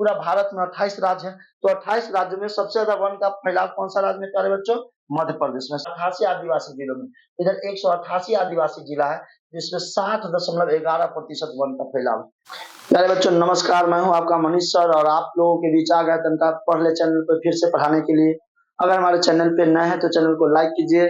पूरा भारत में 28 राज्य है, तो 28 राज्य में सबसे ज्यादा वन का फैलाव कौन सा राज्य में प्यारे बच्चों? मध्य प्रदेश में 88 आदिवासी जिलों में। इधर 188 आदिवासी जिला है जिसमें 60.11% वन का फैलाव है। प्यारे बच्चों नमस्कार, मैं हूं आपका मनीष सर और आप लोगों के बीच आ गया तनका पढ़ ले चैनल पर फिर से पढ़ाने के लिए। अगर हमारे चैनल पे नए हैं तो चैनल को लाइक कीजिए,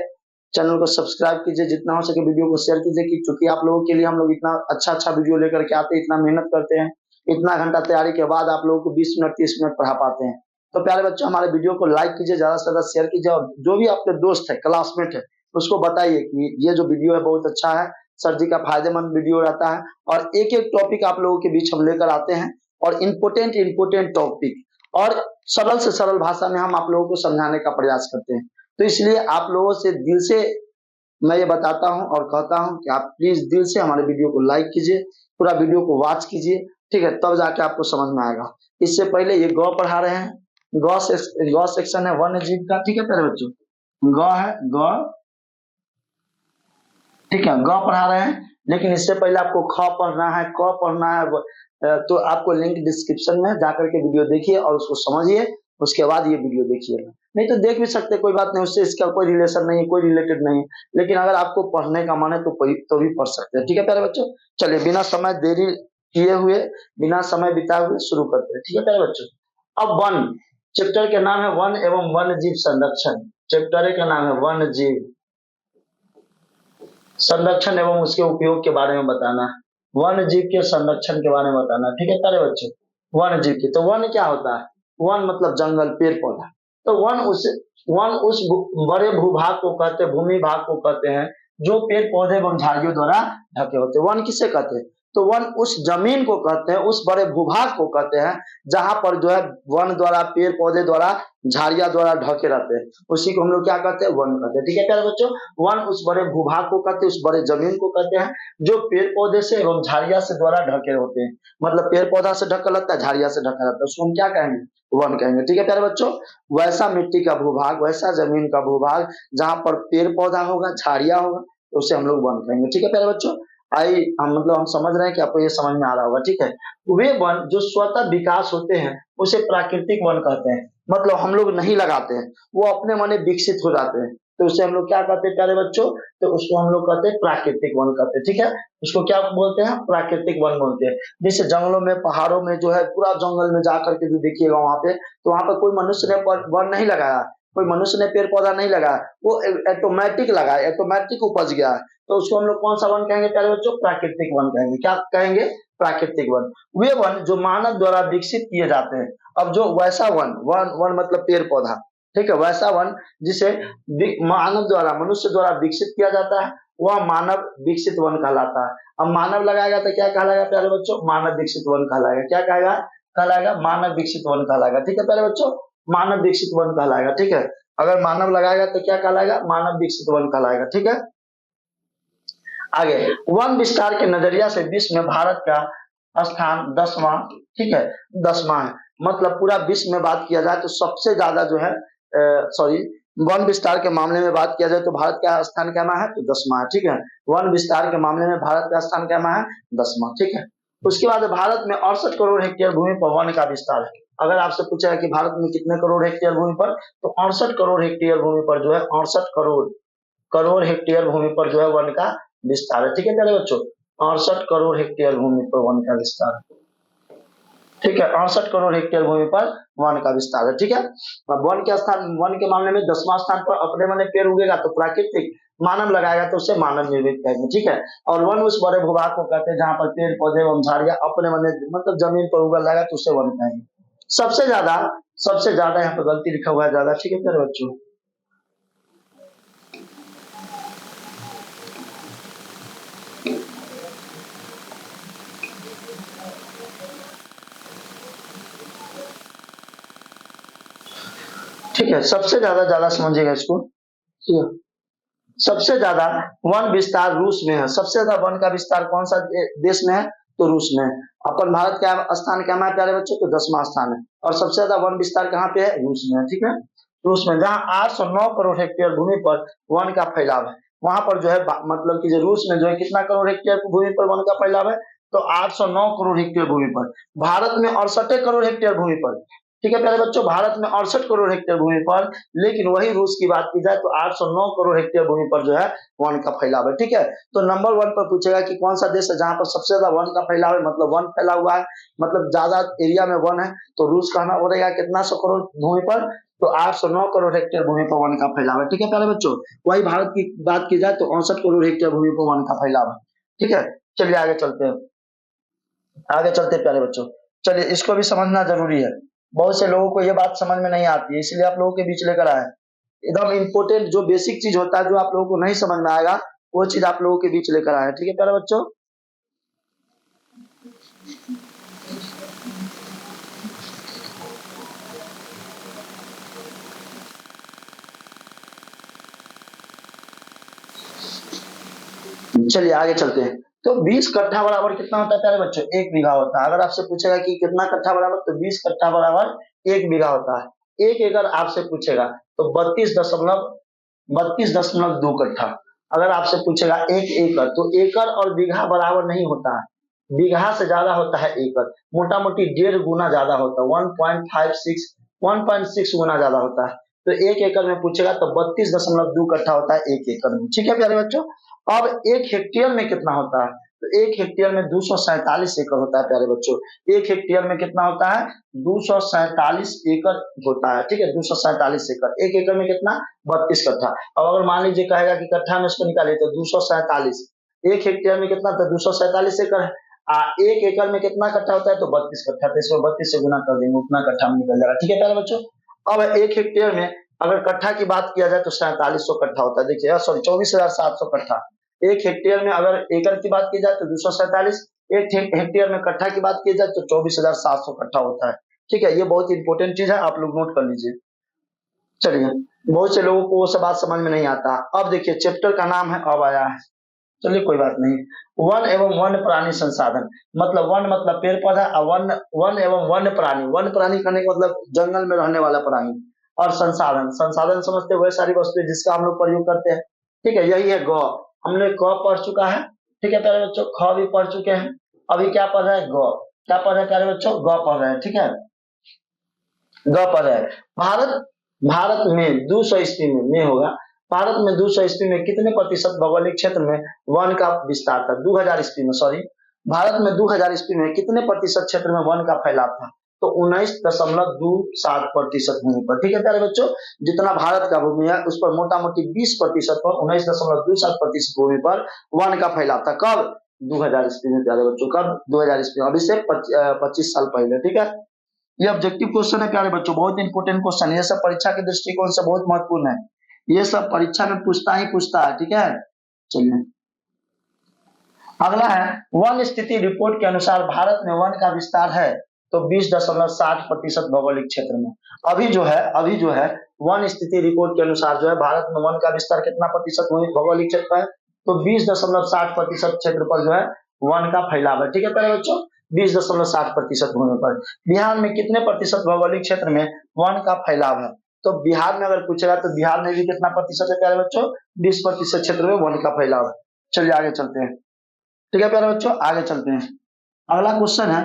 चैनल को सब्सक्राइब कीजिए, जितना हो सके वीडियो को शेयर कीजिए कि चूंकि आप लोगों के लिए हम लोग इतना अच्छा वीडियो लेकर के आते हैं, इतना मेहनत करते हैं, इतना घंटा तैयारी के बाद आप लोगों को 20 मिनट 30 मिनट पढ़ा पाते हैं। तो प्यारे बच्चों हमारे वीडियो को लाइक कीजिए, ज्यादा से ज्यादा शेयर कीजिए और जो भी आपके दोस्त है, क्लासमेट है, उसको बताइए कि ये जो वीडियो है बहुत अच्छा है, सर जी का फायदेमंद वीडियो रहता है और एक एक टॉपिक आप लोगों के बीच हम लेकर आते हैं और इम्पोर्टेंट टॉपिक और सरल से सरल भाषा में हम आप लोगों को समझाने का प्रयास करते हैं। तो इसलिए आप लोगों से दिल से मैं ये बताता हूं और कहता हूं कि आप प्लीज दिल से हमारे वीडियो को लाइक कीजिए, पूरा वीडियो को वॉच कीजिए, ठीक है, तब जाके आपको समझ में आएगा। इससे पहले ये गौ पढ़ा रहे हैं, गौ सेक्शन है वन्य जीव का, ठीक है प्यारे बच्चों, गौ है गौ, ठीक है, गौ पढ़ा रहे हैं। लेकिन इससे पहले आपको ख पढ़ना है, क पढ़ना है, तो आपको लिंक डिस्क्रिप्शन में जाकर के वीडियो देखिए और उसको समझिए, उसके बाद ये वीडियो देखिएगा। नहीं तो देख भी सकते, कोई बात नहीं, उससे इसका कोई रिलेशन नहीं है, कोई रिलेटेड नहीं है, लेकिन अगर आपको पढ़ने का मन है तो भी पढ़ सकते हैं, ठीक है प्यारे बच्चों। चलिए बिना समय देरी किए हुए, बिना समय बिताए हुए शुरू करते हैं, ठीक है प्यारे बच्चों। अब वन चैप्टर के नाम है वन एवं वन्य जीव संरक्षण। चैप्टर का नाम है वन्य जीव संरक्षण एवं उसके उपयोग के बारे में बताना, वन्य जीव के संरक्षण के बारे में बताना, ठीक है प्यारे बच्चों। वन्य जीव की तो वन क्या होता है? वन मतलब जंगल, पेड़ पौधा। तो वन उस बड़े भूभाग को कहते हैं, भूमि भाग को कहते हैं जो पेड़ पौधे एवं झाड़ियों द्वारा ढके होते हैं। वन किसे कहते हैं? तो वन उस जमीन को कहते हैं, उस बड़े भूभाग को कहते हैं जहां पर जो है वन द्वारा, पेड़ पौधे द्वारा, झाड़ियां द्वारा ढके रहते हैं, उसी को हम लोग क्या कहते हैं? वन कहते हैं, ठीक है प्यारे बच्चों। वन उस बड़े भूभाग को कहते हैं, उस बड़े जमीन को कहते हैं जो पेड़ पौधे से एवं झाड़ियां से द्वारा ढके होते हैं। मतलब पेड़ पौधा से ढका रहता है, झाड़ियां से ढका रहता है, उसको हम क्या कहेंगे? वन कहेंगे, ठीक है प्यारे बच्चों। वैसा मिट्टी का भूभाग, वैसा जमीन का भूभाग जहां पर पेड़ पौधा होगा, झाड़ियां होगा, तो उसे हम लोग वन कहेंगे, ठीक है प्यारे बच्चों। हम समझ रहे हैं कि आपको ये समझ में आ रहा होगा, ठीक है। वे वन जो स्वतः विकास होते हैं उसे प्राकृतिक वन कहते हैं। मतलब हम लोग नहीं लगाते हैं, वो अपने मने विकसित हो जाते हैं, तो उसे हम लोग क्या कहते हैं प्यारे बच्चों? तो उसको हम लोग कहते हैं प्राकृतिक वन कहते हैं, ठीक है। उसको क्या बोलते हैं? प्राकृतिक वन बोलते हैं। जैसे जंगलों में, पहाड़ों में जो है, पूरा जंगल में जाकर के जो देखिएगा वहां पे, तो वहां पर कोई मनुष्य ने वन नहीं लगाया, कोई मनुष्य ने पेड़ पौधा नहीं लगाया, वो ऑटोमेटिक लगाया, ऑटोमेटिक उपज गया है, तो उसको हम लोग कौन सा वन कहेंगे प्यारे बच्चों? प्राकृतिक वन कहेंगे। क्या कहेंगे? प्राकृतिक वन। वे वन जो मानव द्वारा विकसित किए जाते हैं। अब जो वैसा वन मतलब पेड़ पौधा, ठीक है, वैसा वन जिसे मानव द्वारा, मनुष्य द्वारा विकसित किया जाता है, वह मानव विकसित वन कहलाता है। अब मानव लगाएगा तो क्या कहलाएगा प्यारे बच्चों? मानव विकसित वन कहलाएगा। क्या कहेगा? कहलाएगा मानव विकसित वन कहलाएगा, ठीक है प्यारे बच्चों। मानव विकसित वन कहलाएगा, ठीक है। अगर मानव लगाएगा तो क्या कहलाएगा? मानव विकसित वन कहलाएगा, ठीक है। आगे वन विस्तार के नजरिया से विश्व में भारत का स्थान 10वां, ठीक है, 10वां है। मतलब पूरा विश्व में बात किया जाए तो सबसे ज्यादा जो है वन विस्तार के मामले में बात किया जाए तो भारत का स्थान क्या है? तो 10वां है, ठीक है। वन विस्तार के मामले में भारत का स्थान क्या है? 10वां, ठीक है। उसके बाद भारत में 68 करोड़ हेक्टेयर भूमि पर वन का विस्तार है। अगर आपसे पूछा है कि भारत में कितने करोड़ हेक्टेयर भूमि पर, तो 68 करोड़ हेक्टेयर भूमि पर जो है 68 करोड़ हेक्टेयर भूमि पर जो है वन का विस्तार है, ठीक है प्यारे बच्चों। 68 करोड़ हेक्टेयर भूमि पर वन का विस्तार है, ठीक है। 68 करोड़ हेक्टेयर भूमि पर वन का विस्तार है, ठीक है। वन के स्थान, वन के मामले में 10वां स्थान पर अपने मने पेड़ उगेगा तो प्राकृतिक, मानव लगाएगा तो उसे मानव निर्मित कहेंगे, ठीक है। और वन उस बड़े भूभाग को कहते हैं जहां पर पेड़ पौधे एवं झाड़ियां अपने मने मतलब जमीन पर उगल रहेगा तो उसे वन कहेंगे। सबसे ज्यादा यहाँ पर गलती लिखा हुआ है ज्यादा, ठीक है प्यारे बच्चों। ठीक है, सबसे ज्यादा समझिएगा इसको, ठीक है। सबसे ज्यादा वन विस्तार रूस में है। सबसे ज्यादा वन का विस्तार कौन सा देश में है? तो रूस में है। अपन भारत का स्थान क्या है प्यारे बच्चों? तो 10वां स्थान है। और सबसे ज्यादा वन विस्तार कहाँ पे है? रूस में है, ठीक है। रूस में, जहाँ 809 करोड़ हेक्टेयर भूमि पर वन का फैलाव है, वहां पर जो है मतलब कि रूस में जो है कितना करोड़ हेक्टेयर भूमि पर वन का फैलाव है? तो 809 करोड़ हेक्टेयर भूमि पर। भारत में 68 करोड़ हेक्टेयर भूमि पर, ठीक है प्यारे बच्चों, भारत में 68 करोड़ हेक्टेयर भूमि पर। लेकिन वही रूस की बात की जाए तो 809 करोड़ हेक्टेयर भूमि पर जो है वन का फैलाव है, ठीक है। तो नंबर 1 पर पूछेगा कि कौन सा देश है जहां पर सबसे ज्यादा वन का फैलाव है, मतलब वन फैला हुआ है, मतलब ज्यादा एरिया में वन है, तो रूस कहना पड़ेगा कितना 100 करोड़ भूमि पर, तो 809 करोड़ हेक्टेयर भूमि पर वन का फैलाव है, ठीक है प्यारे बच्चों। वही भारत की बात की जाए तो 68 करोड़ हेक्टेयर भूमि पर वन का फैलाव है, ठीक है। चलिए आगे चलते हैं, आगे चलते हैं प्यारे बच्चों। चलिए इसको भी समझना जरूरी है, बहुत से लोगों को ये बात समझ में नहीं आती है, इसलिए आप लोगों के बीच लेकर आए। एकदम इम्पोर्टेंट जो बेसिक चीज होता है, जो आप लोगों को नहीं समझ में आएगा, वो चीज आप लोगों के बीच लेकर आए, ठीक है प्यारे बच्चों। चलिए आगे चलते हैं। तो 20 कट्ठा बराबर कितना होता है प्यारे बच्चों, 1 बीघा होता है। अगर आपसे पूछेगा कि कितना कट्ठा बराबर, तो 20 कट्ठा बराबर 1 बीघा होता है। 1 एकड़ आपसे पूछेगा तो 32.2 कट्ठा। अगर आपसे पूछेगा 1 एकड़, तो एकड़ और बीघा बराबर नहीं होता है, बीघा से ज्यादा होता है एकड़, मोटा मोटी 1.5 गुना ज्यादा होता है, 1.6 गुना ज्यादा होता है। तो 1 एकड़ में पूछेगा तो 32.2 कट्ठा होता है 1 एकड़ में, ठीक है प्यारे बच्चों। अब 1 हेक्टेयर में कितना होता है, तो 1 हेक्टेयर में 247 एकड़ होता है प्यारे बच्चों। 1 हेक्टेयर में कितना होता है, 247 एकड़ होता है, ठीक है, 247 एकड़। 1 एकड़ में कितना, 32 कट्ठा। अब अगर मान लीजिए कहेगा कि कट्ठा में इसको निकालिए, तो 247, 1 हेक्टेयर में कितना, तो 247 एकड़ है। 1 एकड़ में कितना कट्ठा होता है, तो 32 कट्ठा, तो इसको 32 से गुना कर देंगे, उतना कट्ठा में निकल जाएगा, ठीक है प्यारे बच्चों। अब 1 हेक्टेयर में अगर कट्ठा की बात किया जाए तो 4700 कट्ठा होता है, देखिए सॉरी 24,700 कट्ठा। 1 हेक्टेयर में अगर एकड़ की बात की जाए तो 247, 1 हेक्टेयर में कट्ठा की बात की जाए तो 24,700 कट्ठा होता है, ठीक है। ये बहुत इंपॉर्टेंट चीज है, आप लोग नोट कर लीजिए। चलिए, बहुत से लोगों को वो सब बात समझ में नहीं आता। अब देखिए चैप्टर का नाम है अब आया है, चलिए कोई बात नहीं। वन एवं वन्य प्राणी संसाधन, मतलब वन मतलब पेड़ पौधा, और वन वन एवं वन्य प्राणी, वन्य प्राणी कहने का मतलब जंगल में रहने वाला प्राणी, और संसाधन, संसाधन समझते हुए सारी वस्तुएं जिसका हम लोग प्रयोग करते हैं, ठीक है, यही है गौ। हमने क पढ़ चुका है, ठीक है प्यारे बच्चों, ख भी पढ़ चुके हैं। अभी क्या पढ़ रहे हैं, गौ। क्या पढ़ रहे हैं प्यारे बच्चों, गौ पढ़ रहे हैं, ठीक है, ग पढ़ रहे हैं। भारत भारत में 200 ईस्वी में होगा, भारत में 200 ईस्वी में कितने प्रतिशत भौगोलिक क्षेत्र में वन का विस्तार था, 2000 ईस्वी में, सॉरी, भारत में 2000 ईस्वी में कितने प्रतिशत क्षेत्र में वन का फैलाव था, तो 19.27% भूमि पर, ठीक है प्यारे बच्चों। जितना भारत का भूमि है उस पर मोटा मोटी 20% पर, 19.27% भूमि पर वन का फैलाव था। कब, 2000 ईस्वी में प्यारे बच्चों, कब, 2000 ईस्वी में, अभी से 25 साल पहले, ठीक है। ये ऑब्जेक्टिव क्वेश्चन है प्यारे बच्चों, बहुत इंपोर्टेंट क्वेश्चन है, ये सब परीक्षा के दृष्टिकोण से बहुत महत्वपूर्ण है, ये सब परीक्षा में पूछता ही पूछता है, ठीक है। चलिए अगला है, वन स्थिति रिपोर्ट के अनुसार भारत में वन का विस्तार है तो 20.60% भौगोलिक क्षेत्र में। अभी जो है वन स्थिति रिपोर्ट के अनुसार जो है भारत में वन का विस्तार कितना प्रतिशत भौगोलिक क्षेत्र है, तो 20.60% क्षेत्र पर जो है वन का फैलाव है, ठीक है प्यारे बच्चों, 20.60% भूमि पर। बिहार में कितने प्रतिशत भौगोलिक क्षेत्र में वन का फैलाव है, तो बिहार में अगर पूछेगा तो बिहार में भी कितना प्रतिशत है प्यारे बच्चों, 20% क्षेत्र में वन का फैलाव है। चलिए आगे चलते हैं, ठीक है प्यारे बच्चों, आगे चलते हैं। अगला क्वेश्चन है,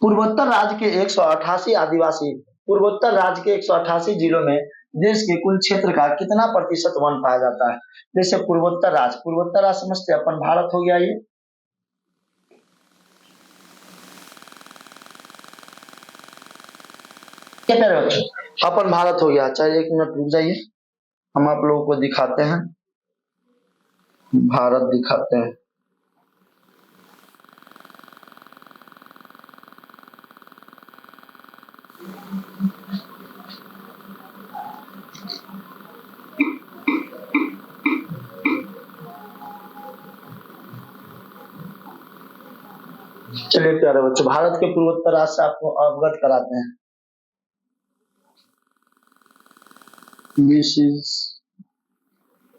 पूर्वोत्तर राज्य के 188 आदिवासी, पूर्वोत्तर राज्य के 188 जिलों में देश के कुल क्षेत्र का कितना प्रतिशत वन पाया जाता है। जैसे पूर्वोत्तर राज्य समझते हैं अपन, भारत हो गया ये, क्या प्यारे बच्चों, अपन भारत हो गया। चाहे 1 मिनट रुक जाइए, हम आप लोगों को दिखाते हैं, भारत दिखाते हैं। चलिए प्यारे बच्चों, भारत के पूर्वोत्तर राज्य से आपको अवगत कराते हैं। This is,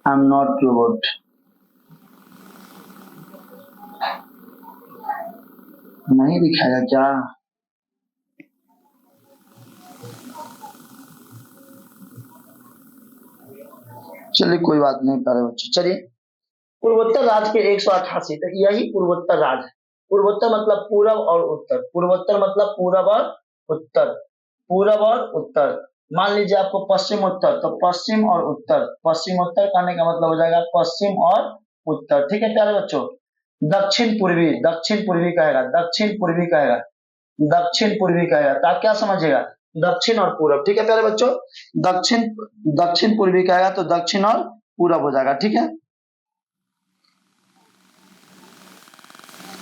I am not robot, नहीं दिखाएगा क्या, चलिए कोई बात नहीं प्यारे बच्चों। चलिए पूर्वोत्तर राज्य के 188, तो यही पूर्वोत्तर राज्य है। पूर्वोत्तर मतलब पूरब और उत्तर, पूर्वोत्तर मतलब पूरब और उत्तर, पूरब और उत्तर। मान लीजिए आपको पश्चिम उत्तर, तो पश्चिम और उत्तर, पश्चिम उत्तर कहने का मतलब हो जाएगा पश्चिम और उत्तर। ठीक है प्यारे बच्चों। दक्षिण पूर्वी, दक्षिण पूर्वी कहेगा, दक्षिण पूर्वी कहेगा, दक्षिण पूर्वी कहेगा, तो आप क्या समझिएगा, दक्षिण और पूरब। ठीक है प्यारे बच्चों, दक्षिण, दक्षिण पूर्वी कहेगा तो दक्षिण और पूरब हो जाएगा। ठीक है,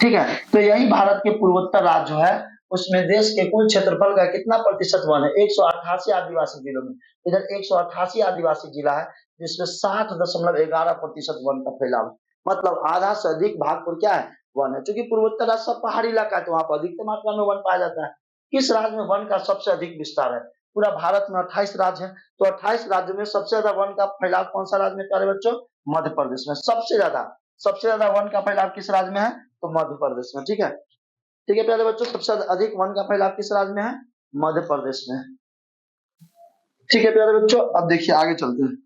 ठीक है। तो यही भारत के पूर्वोत्तर राज्य जो है, उसमें देश के कुल क्षेत्रफल का कितना प्रतिशत वन है, 188 आदिवासी जिलों में। इधर 188 आदिवासी जिला है, जिसमें 60.11% वन का फैलाव है। मतलब आधा से अधिक भाग पर क्या है, वन है। क्योंकि पूर्वोत्तर राज्य सब पहाड़ी इलाका है, तो वहां पर अधिकतम मात्रा में वन पाया जाता है। किस राज्य में वन का सबसे अधिक विस्तार है, पूरा भारत में 28 राज्य है, तो 28 राज्यों में सबसे ज्यादा वन का फैलाव कौन सा राज्य में प्यारे बच्चों, मध्य प्रदेश में। सबसे ज्यादा वन का फैलाव किस राज्य में है, तो मध्य प्रदेश में। ठीक है, ठीक है प्यारे बच्चों, सबसे अधिक वन का फैलाव किस राज्य में है, मध्य प्रदेश में। ठीक है प्यारे बच्चों, अब देखिए आगे चलते हैं।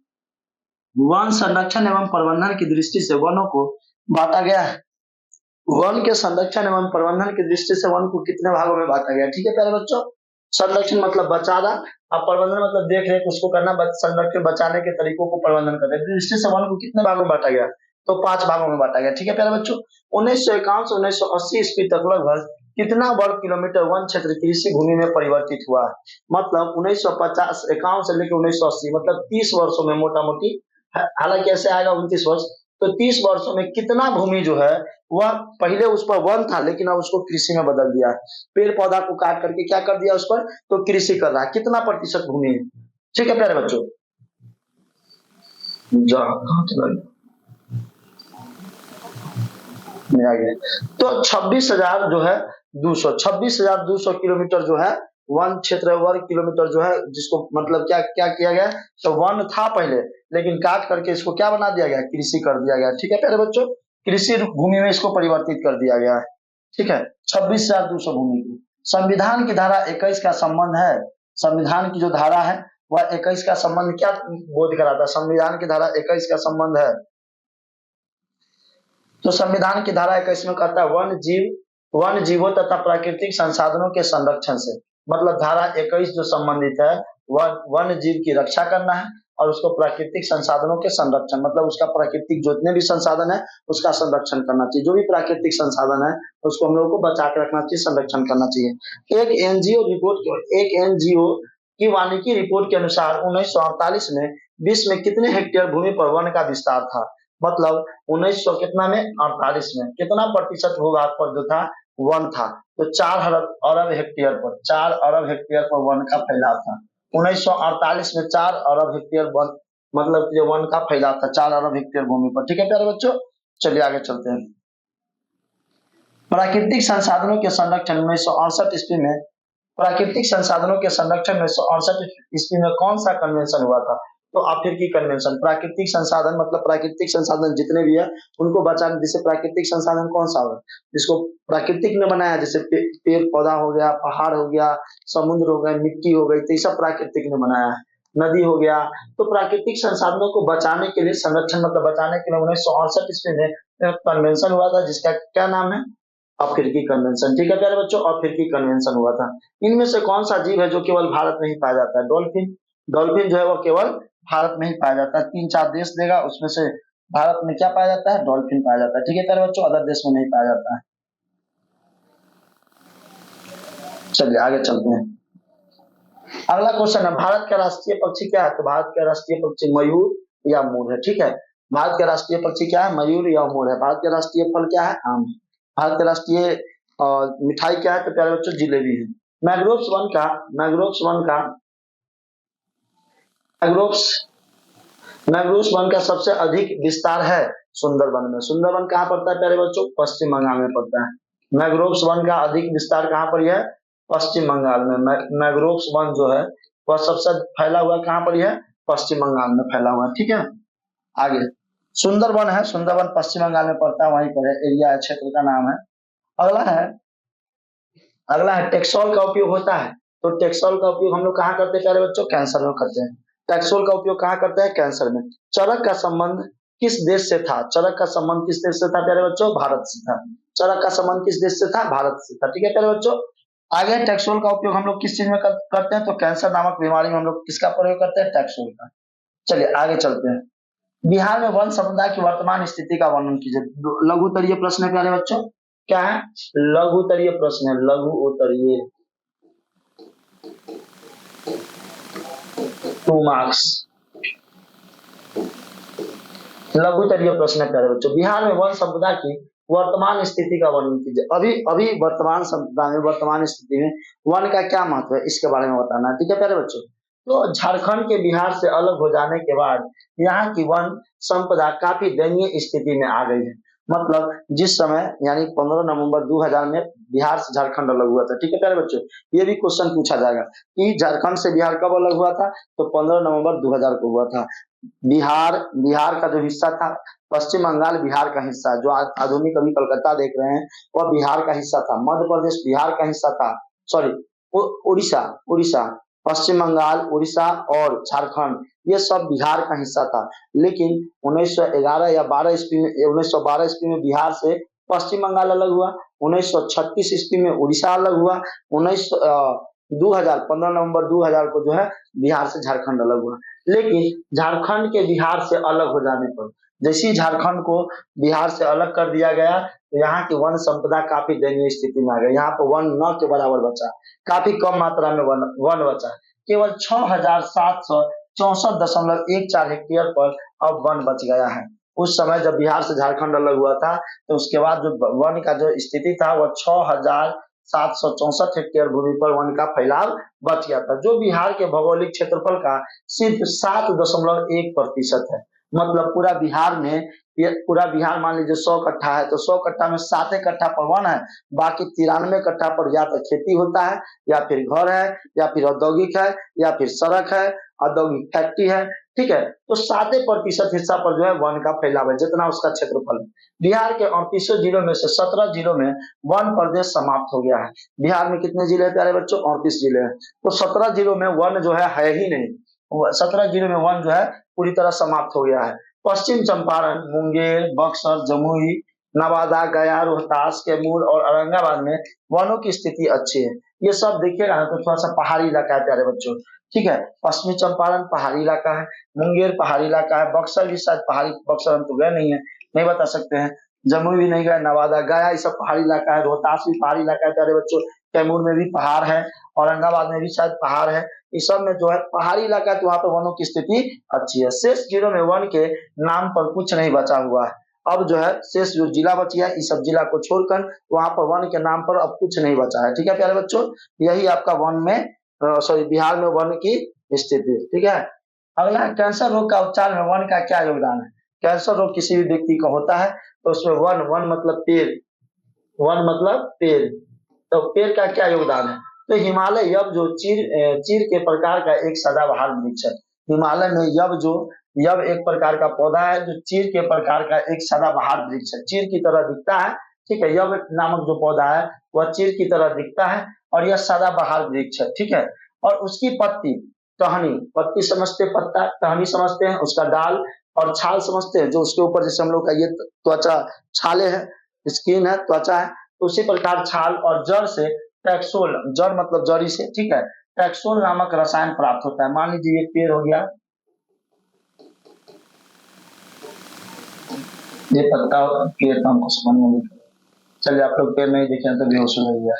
वन संरक्षण एवं प्रबंधन की दृष्टि से वनों को बांटा गया है। वन के संरक्षण एवं प्रबंधन की दृष्टि से वन को कितने भागों में बांटा गया है। ठीक है प्यारे बच्चों, संरक्षण मतलब बचाना, और प्रबंधन मतलब देख रेख उसको करना, संरक्षण बचाने के तरीकों को प्रबंधन करना। दृष्टि से वन को कितने भागों में बांटा गया, तो 5 भागों में बांटा गया। ठीक है प्यारे बच्चों, 1951 से 1980 ईस्वी तक लगभग कितना वर्ग किलोमीटर वन क्षेत्र कृषि भूमि में परिवर्तित हुआ है। मतलब 1950 51 से लेकर 1980, मतलब 30 वर्षों में मोटा मोटी, हालांकि ऐसे आएगा 29 वर्ष, तो 30 वर्षों में कितना भूमि जो है वह पहले उस पर वन था, लेकिन अब उसको कृषि में बदल दिया है। पेड़ पौधा को काट करके क्या कर दिया उस पर, तो कृषि कर रहा है। कितना प्रतिशत भूमि है। ठीक है प्यारे बच्चों, तो 26,000 जो है 26,200 किलोमीटर जो है वन क्षेत्र, वर्ग किलोमीटर जो है, जिसको मतलब क्या क्या किया गया, तो वन था पहले, लेकिन काट करके इसको क्या बना दिया गया, कृषि कर दिया गया। ठीक है प्यारे बच्चों, कृषि भूमि में इसको परिवर्तित कर दिया गया है। ठीक है, 26,200 भूमि की। संविधान की धारा 21 का संबंध है, संविधान की जो धारा है वह 21 का संबंध क्या बोध कराता है, संविधान की धारा 21 का संबंध है, तो संविधान की धारा 21 में कहता है वन जीवों तथा प्राकृतिक संसाधनों के संरक्षण से। मतलब धारा 21 जो संबंधित है वन जीव की रक्षा करना है, और उसको प्राकृतिक संसाधनों के संरक्षण, मतलब उसका प्राकृतिक जितने भी संसाधन है उसका संरक्षण करना चाहिए। जो भी प्राकृतिक संसाधन है उसको हम लोग को बचा के रखना चाहिए, संरक्षण करना चाहिए। एक एनजीओ की वानिकी रिपोर्ट के अनुसार 1948 में विश्व में कितने हेक्टेयर भूमि पर वन का विस्तार था। मतलब 1900 कितना में 48 में कितना प्रतिशत भूभाग पर जो था वन था, तो 4 अरब हेक्टेयर पर, 4 अरब हेक्टेयर पर वन का फैलाव था। 1948 में 4 अरब हेक्टेयर वन, मतलब जो वन का फैलाव था 4 अरब हेक्टेयर भूमि पर। ठीक है प्यारे बच्चों, चलिए आगे चलते हैं। प्राकृतिक संसाधनों के संरक्षण 1968 ईस्वी में, प्राकृतिक संसाधनों के संरक्षण 1968 ईस्वी में कौन सा कन्वेंशन हुआ था, तो अफ्रीकी कन्वेंशन। प्राकृतिक संसाधन मतलब प्राकृतिक संसाधन जितने भी है उनको बचाने, जैसे प्राकृतिक संसाधन कौन सा होगा, जिसको प्राकृतिक ने बनाया, जैसे पेड़ पौधा हो गया, पहाड़ हो गया, समुद्र हो गया, मिट्टी हो गई, तो ये सब प्राकृतिक ने बनाया है, नदी हो गया। तो प्राकृतिक संसाधनों को बचाने के लिए, संरक्षण मतलब बचाने के लिए 1968 ईस्वी में कन्वेंशन हुआ था, जिसका क्या नाम है, अफ्रीकी कन्वेंशन। ठीक है प्यारे बच्चों, अफ्रीकी कन्वेंशन हुआ था। इनमें से कौन सा जीव है जो केवल भारत में ही पाया जाता है, डॉल्फिन। डॉल्फिन जो है वो केवल भारत में ही पाया जाता है। 3-4 देश देगा, उसमें से भारत में क्या पाया जाता है, डॉल्फिन पाया जाता है। ठीक है प्यारे बच्चों, अदर देश में नहीं पाया जाता है। चलिए आगे चलते हैं। अगला क्वेश्चन है, भारत का राष्ट्रीय पक्षी क्या है, तो भारत का राष्ट्रीय पक्षी मयूर या मोर है। ठीक है, भारत का राष्ट्रीय पक्षी क्या है, मयूर या मोर है। भारत का राष्ट्रीय फल क्या है, आम है। भारत का राष्ट्रीय मिठाई क्या है, तो प्यारे बच्चों जिलेबी है। मैंग्रोव्स वन का सबसे अधिक विस्तार है सुंदरवन में। सुंदरवन कहाँ पड़ता है प्यारे बच्चों, पश्चिम बंगाल में पड़ता है। मैंग्रोव्स वन का अधिक विस्तार कहाँ पर है, पश्चिम बंगाल में। मैंग्रोव्स वन जो है वह सबसे फैला हुआ कहाँ पर है, पश्चिम बंगाल में फैला हुआ है। ठीक है, आगे सुंदरवन है, सुंदरवन पश्चिम बंगाल में पड़ता है, वहीं पर है, एरिया क्षेत्र का नाम है। अगला है टेक्सोल का उपयोग होता है, तो टेक्सोल का उपयोग हम लोग कहाँ करते हैं प्यारे बच्चों, कैंसर में करते हैं। टेक्सोल का उपयोग कहाँ करते हैं, कैंसर में। चरक का संबंध किस देश से था? चरक का संबंध किस देश से था प्यारे बच्चों? भारत से था। चरक का संबंध किस देश से था? भारत से था। ठीक है प्यारे बच्चों। आगे टैक्सोल का उपयोग हम लोग किस चीज में करते हैं? तो कैंसर नामक बीमारी में हम लोग किसका प्रयोग करते हैं? टैक्सोल का। चलिए आगे चलते हैं। बिहार में वन समुदाय की वर्तमान स्थिति का वर्णन कीजिए। लघु उत्तरीय प्रश्न है प्यारे बच्चों। क्या है? लघु उत्तरीय प्रश्न है, लघु उत्तरीय, 2 मार्क्स। लघु उत्तरीय प्रश्न है प्यारे बच्चों। बिहार में वन समुदाय की वर्तमान स्थिति का वर्णन कीजिए। अभी अभी वर्तमान समुदाय में, वर्तमान स्थिति में वन का क्या महत्व है, इसके बारे में बताना है। ठीक है प्यारे बच्चों। तो झारखंड के बिहार से अलग हो जाने के बाद यहाँ की वन संपदा काफी दयनीय स्थिति में आ गई है। मतलब जिस समय यानी 15 नवंबर 2000 में बिहार से झारखंड अलग हुआ था। ठीक है प्यारे बच्चों। ये भी क्वेश्चन पूछा जाएगा कि झारखंड से बिहार कब अलग हुआ था? तो 15 नवंबर 2000 को हुआ था। बिहार बिहार का जो हिस्सा था, पश्चिम बंगाल बिहार का हिस्सा, जो आधुनिक अभी कलकत्ता देख रहे हैं, वह बिहार का हिस्सा था। मध्य प्रदेश बिहार का हिस्सा था, सॉरी उड़ीसा, उड़ीसा, पश्चिम बंगाल, उड़ीसा और झारखंड, ये सब बिहार का हिस्सा था। लेकिन 1911 या 12 ईस्वी में, 1912 ईस्वी में बिहार से पश्चिम बंगाल अलग हुआ। 1936 ईस्वी में उड़ीसा अलग हुआ। 15 नवंबर 2000 को जो है बिहार से झारखंड अलग हुआ। लेकिन झारखंड के बिहार से अलग हो जाने पर, जैसे ही झारखंड को बिहार से अलग कर दिया गया, तो यहाँ की वन संपदा काफी दयनीय स्थिति में आ गई। यहाँ पर वन न के बराबर बचा, काफी कम मात्रा में वन बचा। केवल 6764.14 हेक्टेयर पर अब वन बच गया है। उस समय जब बिहार से झारखंड अलग हुआ था, तो उसके बाद जो वन का जो स्थिति था, वह 6764 हेक्टेयर भूमि पर वन का फैलाव बच गया था, जो बिहार के भौगोलिक क्षेत्रफल का सिर्फ 7.1% है। मतलब पूरा बिहार में, ये पूरा बिहार मान लीजिए 100 कट्ठा है, तो 100 कट्ठा में 7 कट्ठा पर वन है, बाकी 93 कट्ठा पर या तो खेती होता है, या फिर घर है, या फिर औद्योगिक है, या फिर सड़क है, औद्योगिक फैक्ट्री है। ठीक है, तो 7% हिस्सा पर जो है वन का फैलाव है, जितना उसका क्षेत्रफल है। बिहार के 38 जिलों में से 17 जिलों में वन प्रदेश समाप्त हो गया है। बिहार में कितने जिले हैं प्यारे बच्चों? 38 जिले हैं। तो 17 जिलों में वन जो है ही नहीं। 17 जिलों में वन जो है पूरी तरह समाप्त हो गया है। पश्चिम चंपारण, मुंगेर, बक्सर, जमुई, नवादा, गया, रोहतास, कैमूर और औरंगाबाद में वनों की स्थिति अच्छी है। ये सब देखिएगा ना, तो थोड़ा सा पहाड़ी इलाका है प्यारे बच्चों। ठीक है, पश्चिमी चंपारण पहाड़ी इलाका है, मुंगेर पहाड़ी इलाका है, बक्सर भी शायद पहाड़ी, बक्सर हम तो गए नहीं है, नहीं बता सकते हैं। जमुई भी नहीं गए, नवादा, गया, ये सब पहाड़ी इलाका है। रोहतास भी पहाड़ी इलाका है प्यारे बच्चों। कैमूर में भी पहाड़ है, औरंगाबाद में भी शायद पहाड़ है। इस सब में जो है पहाड़ी इलाका है, तो वहां पर वनों की स्थिति अच्छी है। शेष जिलों में वन के नाम पर कुछ नहीं बचा हुआ है। अब जो है शेष जो जिला बच गया, इस सब जिला को छोड़कर वहां पर वन के नाम पर अब कुछ नहीं बचा है। ठीक है प्यारे बच्चों, यही आपका वन में, सॉरी, बिहार में वन की स्थिति। ठीक है, अगला, कैंसर रोग का उपचार में वन का क्या योगदान है? कैंसर रोग किसी भी व्यक्ति को होता है, तो उसमें वन मतलब पेड़, वन मतलब पेड़, तो पेड़ का क्या योगदान है? तो हिमालय यब जो चीर के प्रकार का एक सदाबहार वृक्ष है। हिमालय में यब एक प्रकार का पौधा है, जो चीर के प्रकार का एक सदाबहार वृक्ष है, चीर की तरह दिखता है। ठीक है, यब नामक जो पौधा है वह चीर की तरह दिखता है, और यह सदाबहार वृक्ष है। ठीक है, और उसकी पत्ती, टहनी, पत्ती समझते, पत्ता, टहनी समझते हैं, उसका डाल और छाल समझते हैं, जो उसके ऊपर जैसे हम लोग का ये त्वचा, छाले है, स्किन है, त्वचा है, उसी प्रकार छाल और जड़ से टैक्सोल, जड़ मतलब जड़ी से, ठीक है, टैक्सोल नामक रसायन प्राप्त होता है। मान लीजिए ये पेड़ हो गया, ये पत्ता पेड़ का हमको समझ में नहीं, चलिए आप लोग पेड़ नहीं देखे तो बेहोश हो गया,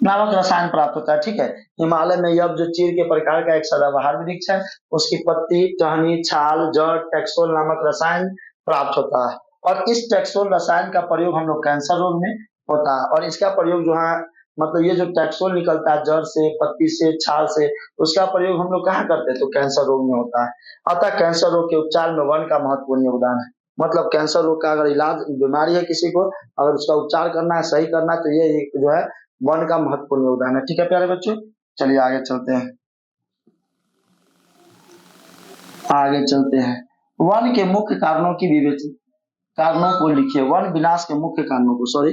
नामक रसायन प्राप्त होता है। ठीक है, हिमालय में यब जो चीर के प्रकार का एक सदाबहार वृक्ष है, उसकी पत्ती, टहनी, छाल, जड़, टैक्सोल नामक रसायन प्राप्त होता है। और इस टैक्सोल रसायन का प्रयोग हम लोग कैंसर रोग में होता है। और इसका प्रयोग जो है, मतलब ये जो टैक्सोल निकलता है जड़ से, पत्ती से, छाल से, उसका प्रयोग हम लोग कहाँ करते हैं? तो कैंसर रोग में होता है। अतः कैंसर रोग के उपचार में वन का महत्वपूर्ण योगदान है। मतलब कैंसर रोग का अगर इलाज, बीमारी है किसी को, अगर उसका उपचार करना है, सही करना है, तो ये जो है वन का महत्वपूर्ण योगदान है। ठीक है प्यारे बच्चों, चलिए आगे चलते हैं, आगे चलते हैं। वन के मुख्य कारणों की विवेचना, कारणों को लिखिए। वन विनाश के मुख्य कारणों को, सॉरी,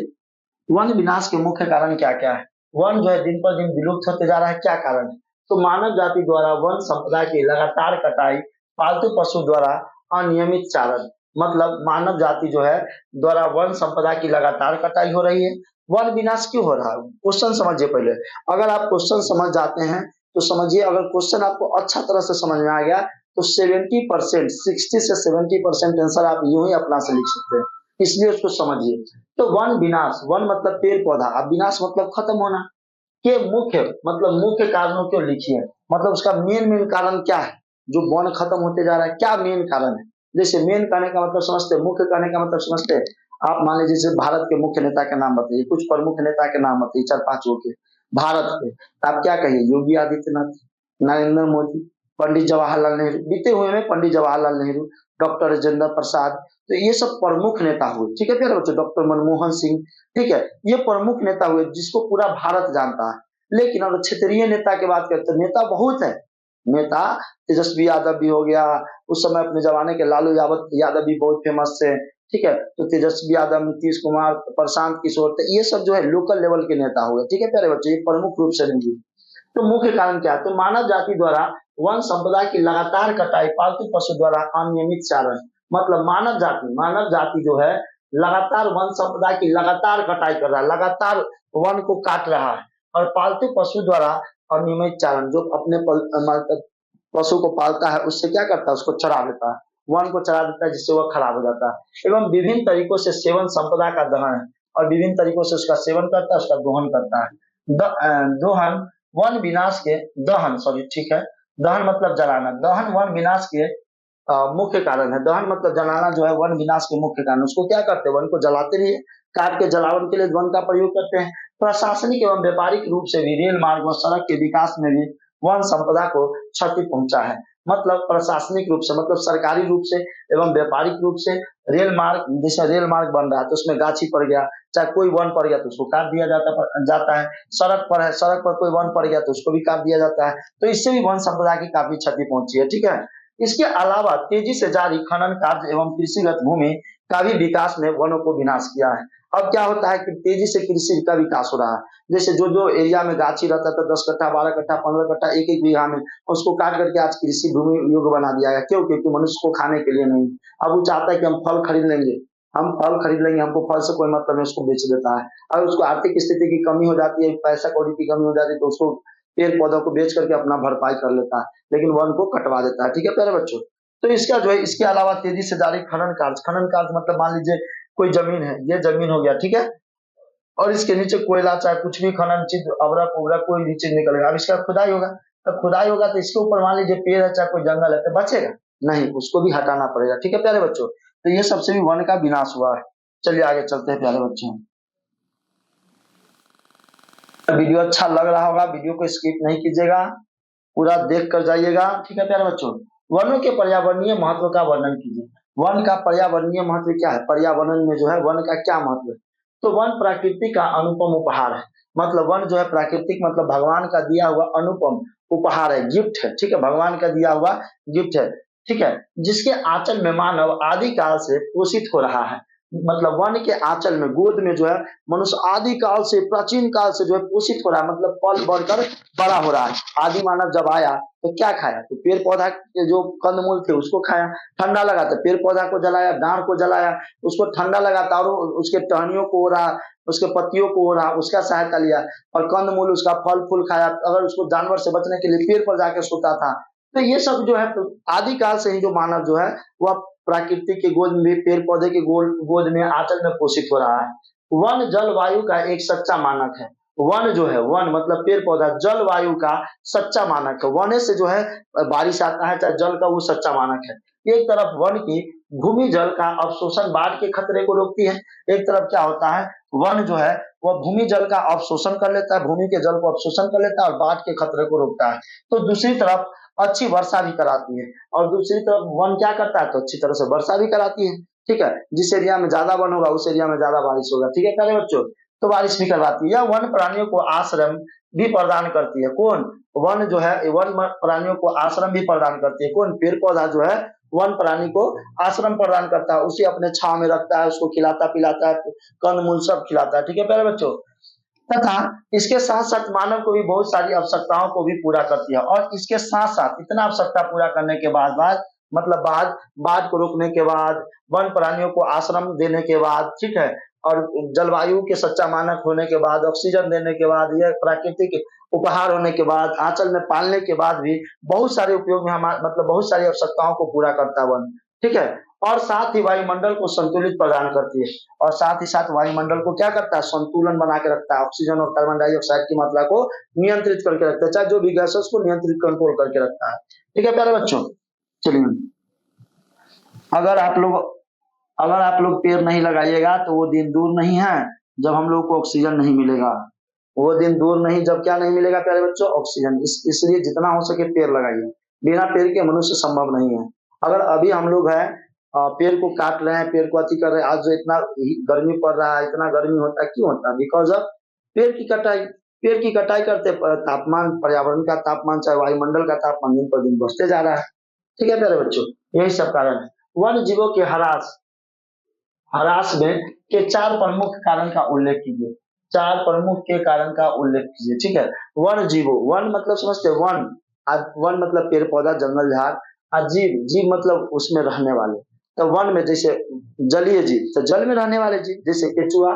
वन विनाश के मुख्य कारण क्या क्या है? वन जो है दिन पर दिन विलुप्त होते जा रहा है, क्या कारण है? तो मानव जाति द्वारा वन संपदा की लगातार कटाई, पालतू पशु द्वारा अनियमित चारण, मतलब मानव जाति जो है द्वारा वन संपदा की लगातार कटाई हो रही है। वन विनाश क्यों हो रहा है, क्वेश्चन समझिए पहले। अगर आप क्वेश्चन समझ जाते हैं तो समझिए, अगर क्वेश्चन आपको अच्छा तरह से समझ में आ गया तो 70%, 60 से 70% आंसर आप यूं ही अपना से लिख सकते हैं, इसलिए उसको समझिए। तो वन विनाश, वन मतलब पेड़ पौधा, अब विनाश मतलब खत्म होना के मुख्य कारणों को लिखिए, मतलब उसका मेन कारण क्या है जो वन खत्म होते जा रहा है, क्या मेन कारण है। जैसे मेन कहने का मतलब समझते हैं, मुख्य कहने का मतलब समझते हैं। आप मान लीजिए जैसे भारत के मुख्य नेता के नाम बताइए, कुछ प्रमुख नेता के नाम बताइए, 4-5 के भारत के, तो आप क्या कहिए, योगी आदित्यनाथ, नरेंद्र मोदी, पंडित जवाहरलाल नेहरू, बीते हुए में पंडित जवाहरलाल नेहरू, डॉक्टर राजेंद्र प्रसाद, तो ये सब प्रमुख नेता हुए, ठीक है प्यारे बच्चों, डॉक्टर मनमोहन सिंह, ठीक है, ये प्रमुख नेता हुए जिसको पूरा भारत जानता है। लेकिन अगर क्षेत्रीय नेता की बात करते हैं, नेता बहुत है, नेता तेजस्वी यादव भी हो गया, उस समय अपने जमाने के लालू यादव भी बहुत फेमस थे, ठीक है, तो तेजस्वी यादव, नीतीश कुमार, प्रशांत किशोर, तो ये सब जो है लोकल लेवल के नेता हुए, ठीक है प्यारे बच्चे, ये प्रमुख रूप से नहीं। तो मुख्य कारण क्या है, तो मानव जाति द्वारा वन संपदा की लगातार कटाई, पालतू पशु द्वारा अनियमित चारण, मतलब मानव जाति जो है लगातार वन संपदा की लगातार कटाई कर रहा है, लगातार वन को काट रहा है, और पालतू पशु द्वारा अनियमित चारण, जो अपने पशु को पालता है उससे क्या करता है, उसको चरा देता है, वन को चरा देता है, जिससे वह खराब हो जाता है। एवं विभिन्न तरीकों से सेवन संपदा का दहन है, और विभिन्न तरीकों से उसका सेवन करता है, उसका दोहन करता है। दोहन वन विनाश के, दहन सॉरी, ठीक है, दहन मतलब जलाना, दहन वन विनाश के मुख्य कारण है। दहन मतलब जलाना जो है वन विनाश के मुख्य कारण, उसको क्या करते हैं, वन को जलाते नहीं है, काट के जलावन के लिए वन का प्रयोग करते हैं। प्रशासनिक एवं व्यापारिक रूप से भी रेल मार्ग व सड़क के विकास में भी वन संपदा को क्षति पहुंचा है। मतलब प्रशासनिक रूप से, मतलब सरकारी रूप से एवं व्यापारिक रूप से रेल मार्ग, जैसे रेल मार्ग बन रहा है तो उसमें गाछी पड़ गया, चाहे कोई वन पड़ गया तो उसको काट दिया जाता है। सड़क पर है, सड़क पर कोई वन पड़ गया तो उसको भी काट दिया जाता है, तो इससे भी वन संपदा की काफी क्षति पहुंची है, ठीक है। इसके अलावा तेजी से जारी खनन कार्य एवं कृषिगत भूमि का भी विकास ने वनों को विनाश किया है। अब क्या होता है कि तेजी से कृषि का विकास हो रहा है, जैसे जो जो एरिया में गाछी रहता था 10 कट्ठा, 12 कट्ठा, 15 कट्ठा, एक बीघा में, उसको काट करके आज कृषि भूमि योग्य बना दिया गया। क्यों? क्योंकि मनुष्य को खाने के लिए नहीं, अब वो चाहता है कि हम फल खरीद लेंगे, हमको फल से कोई मतलब नहीं, उसको बेच देता है। अगर उसको आर्थिक स्थिति की कमी हो जाती है, पैसा कौड़ी की कमी हो जाती है, तो उसको पेड़ पौधों को बेच करके अपना भरपाई कर लेता है, लेकिन वन को कटवा देता है, ठीक है प्यारे बच्चों। तो इसका जो है, इसके अलावा तेजी से जारी खनन कार्य मतलब मान लीजिए कोई जमीन है, ये जमीन हो गया, ठीक है, और इसके नीचे कोयला चाहे कुछ भी खनन चीज, अवरक उवरक कोई भी चीज निकलेगा, अब इसका खुदाई होगा, तो खुदाई होगा तो इसके ऊपर मान लीजिए पेड़ है चाहे कोई जंगल है, तो बचेगा नहीं, उसको भी हटाना पड़ेगा, ठीक है प्यारे बच्चों। तो ये सबसे भी वन का विनाश हुआ है। चलिए आगे चलते हैं प्यारे बच्चों। वीडियो अच्छा लग रहा होगा, वीडियो को स्किप नहीं कीजिएगा, पूरा देख कर जाइएगा, ठीक है प्यारे बच्चों। वनों के पर्यावरणीय महत्व का वर्णन कीजिए। वन का पर्यावरणीय महत्व क्या है, पर्यावरण में जो है वन का क्या महत्व है। तो वन प्रकृति का अनुपम उपहार है, मतलब वन जो है प्राकृतिक मतलब भगवान का दिया हुआ अनुपम उपहार है, गिफ्ट है, ठीक है, भगवान का दिया हुआ गिफ्ट है, ठीक है, जिसके आंचल में मानव आदि काल से पोषित हो रहा है। मतलब वन के आंचल में, गोद में जो है मनुष्य आदि काल से, प्राचीन काल से जो है पोषित हो रहा है, मतलब पल बढ़कर बड़ा हो रहा है। आदि मानव जब आया तो क्या खाया, तो पेड़ पौधा के जो कंदमूल थे उसको खाया, ठंडा लगा तो पेड़ पौधा को जलाया, डांड को जलाया, उसको ठंडा लगा और उसके टहनियों को ओढ़ा, उसके पत्तियों को ओढ़ा, उसका सहायता लिया, और कंदमूल उसका फल फूल खाया। अगर उसको जानवर से बचने के लिए पेड़ पर जाकर सोता था। तो ये सब जो है आदि काल से ही जो मानव जो है वह प्रकृति के गोद में, पेड़ पौधे के गोद में, आंचल में पोषित हो रहा है। वन जलवायु का एक सच्चा मानक है। वन जो है, वन मतलब पेड़ पौधा, जलवायु का सच्चा मानक है। वन से जो है बारिश आता है, चाहे जल का, वो सच्चा मानक है। एक तरफ वन की भूमि जल का अवशोषण बाढ़ के खतरे को रोकती है, एक तरफ क्या होता है, वन जो है वह भूमि जल का अवशोषण कर लेता है, भूमि के जल को अवशोषण कर लेता है और बाढ़ के खतरे को रोकता है। तो दूसरी तरफ अच्छी वर्षा भी कराती है, और दूसरी तरफ वन क्या करता है, तो अच्छी तरह से वर्षा भी कराती है, ठीक है। जिस एरिया में ज्यादा वन होगा उस एरिया में ज्यादा बारिश होगा, ठीक है प्यारे बच्चों, तो बारिश भी करवाती है। यह वन प्राणियों को आश्रम भी प्रदान करती है। कौन? वन जो है, वन प्राणियों को आश्रम भी प्रदान करती है। कौन? पेड़ पौधा जो है वन प्राणी को आश्रम प्रदान करता है, उसे अपने छाव में रखता है, उसको खिलाता पिलाता है, कंदमूल सब खिलाता है, ठीक है प्यारे बच्चों। तथा इसके साथ साथ मानव को भी बहुत सारी आवश्यकताओं को भी पूरा करती है, और इसके साथ साथ इतना आवश्यकता पूरा करने के बाद मतलब बाढ़ को रोकने के बाद, वन प्राणियों को आश्रम देने के बाद, ठीक है, और जलवायु के सच्चा मानक होने के बाद, ऑक्सीजन देने के बाद, यह प्राकृतिक उपहार होने के बाद, आंचल में पालने के बाद भी बहुत सारे उपयोग में हमारे मतलब बहुत सारी आवश्यकताओं को पूरा करता है वन, ठीक है। और साथ ही वायुमंडल को संतुलित प्रदान करती है, और साथ ही साथ वायुमंडल को क्या करता है, संतुलन बना के रखता है, ऑक्सीजन और कार्बन डाइऑक्साइड की मात्रा को नियंत्रित करके रखता है, चाहे जो भी गैस है उसको नियंत्रित कंट्रोल करके रखता है, ठीक है प्यारे बच्चों। चलिए, अगर आप लोग अगर आप लोग पेड़ नहीं लगाइएगा तो वो दिन दूर नहीं है जब हम लोग को ऑक्सीजन नहीं मिलेगा। वो दिन दूर नहीं जब क्या नहीं मिलेगा प्यारे बच्चों, ऑक्सीजन। इसलिए जितना हो सके पेड़ लगाइए, बिना पेड़ के मनुष्य संभव नहीं है। अगर अभी हम लोग है पेड़ को काट रहे हैं, पेड़ को अति कर रहे हैं, आज जो इतना गर्मी पड़ रहा है, इतना गर्मी होता है, क्यों होता है? बिकॉज ऑफ पेड़ की कटाई करते तापमान, पर्यावरण का तापमान, चाहे वायुमंडल का तापमान दिन पर दिन बढ़ते जा रहा है, ठीक है प्यारे बच्चों, यही सब कारण है। वन जीवों के ह्रास में के 4 प्रमुख कारण का उल्लेख कीजिए, 4 प्रमुख के कारण का उल्लेख कीजिए, ठीक है। वन जीवो, वन मतलब समझते वन, वन मतलब पेड़ पौधा जंगल झाड़, और जीव मतलब उसमें रहने वाले। तो वन में जैसे जलीय जीव, तो जल में रहने वाले जीव जैसे केचुआ,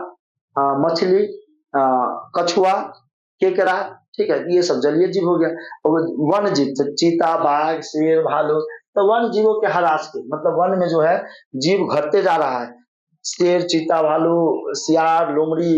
मछली, कछुआ, केकड़ा, ठीक है, ये सब जलीय जीव हो गया। और वन जीव तो चीता, बाघ, शेर, भालू। तो वन जीवों के ह्रास के मतलब वन में जो है जीव घटते जा रहा है, शेर, चीता, भालू, सियार, लोमड़ी,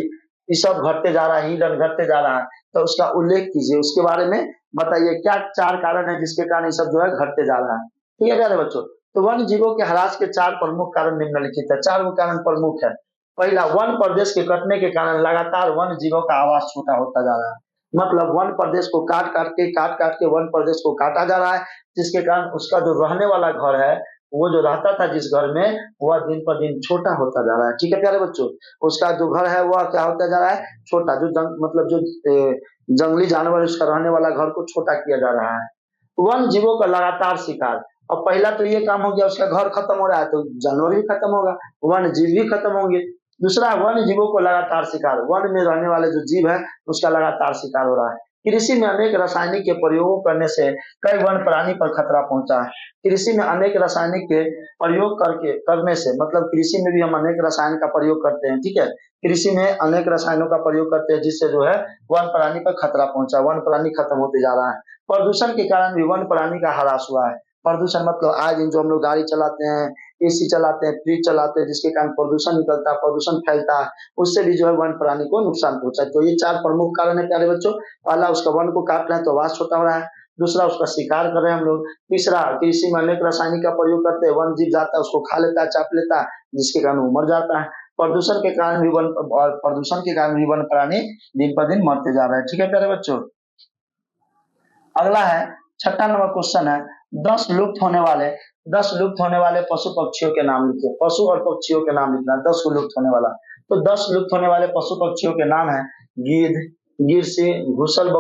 ये सब घटते जा रहा है, हिरण घटते जा रहा है, तो उसका उल्लेख कीजिए, उसके बारे में बताइए क्या 4 कारण है जिसके कारण ये सब जो है घटते जा रहा है, ठीक है प्यारे बच्चों। तो वन जीवों के ह्रास के 4 प्रमुख कारण निम्नलिखित है, 4 कारण प्रमुख है। पहला, वन प्रदेश के कटने के कारण लगातार वन जीवों का आवास छोटा होता जा रहा है, मतलब वन प्रदेश को काट काट के वन प्रदेश को काटा जा रहा है, जिसके कारण उसका जो रहने वाला घर है, वो जो रहता था जिस घर में, वह दिन पर दिन छोटा होता जा रहा है, ठीक है प्यारे बच्चों। उसका जो घर है वह क्या होता जा रहा है, छोटा, जो मतलब जो जंगली जानवर उसका रहने वाला घर को छोटा किया जा रहा है। वन जीवों का लगातार शिकार, और पहला तो ये काम हो गया, उसका घर खत्म हो रहा है तो जानवर भी खत्म होगा, वन जीव भी खत्म होंगे। दूसरा, वन जीवों को लगातार शिकार, वन में रहने वाले जो जीव है उसका लगातार शिकार हो रहा है। कृषि में अनेक रासायनिक के प्रयोग करने से कई वन प्राणी पर खतरा पहुंचा है। कृषि में अनेक रासायनिक के प्रयोग करने से, मतलब कृषि में भी हम अनेक रसायन का प्रयोग करते हैं, ठीक है, कृषि में अनेक रसायनों का प्रयोग करते हैं, जिससे जो है वन प्राणी पर खतरा पहुंचा, वन प्राणी खत्म होते जा रहा है। प्रदूषण के कारण भी वन प्राणी का ह्रास हुआ है। प्रदूषण मतलब आज जो हम लोग गाड़ी चलाते हैं, एसी चलाते हैं, फ्रिज चलाते हैं, जिसके कारण प्रदूषण निकलता है, प्रदूषण फैलता है, उससे भी जो है वन प्राणी को नुकसान पहुंचा है। तो ये 4 प्रमुख कारण है प्यारे बच्चों। पहला, उसका वन को काट रहे हैं तो आवास छोटा हो रहा है। दूसरा, उसका शिकार कर रहे हैं हम लोग। तीसरा, कृषि में अनेक रासायनिक का प्रयोग करते हैं, वन जीव जाता है उसको खा लेता है, चाप लेता है, जिसके कारण वो मर जाता है। प्रदूषण के कारण भी वन प्राणी दिन पर दिन मरते जा रहे हैं, ठीक है प्यारे बच्चों। अगला है 6वां नंबर क्वेश्चन है, 10 लुप्त होने वाले पशु पक्षियों के नाम लिखिए। पशु और पक्षियों के नाम लिखना, 10 को लुप्त होने वाला। तो 10 लुप्त होने वाले पशु पक्षियों के नाम है गिद्ध, गिर सिंह, धूसर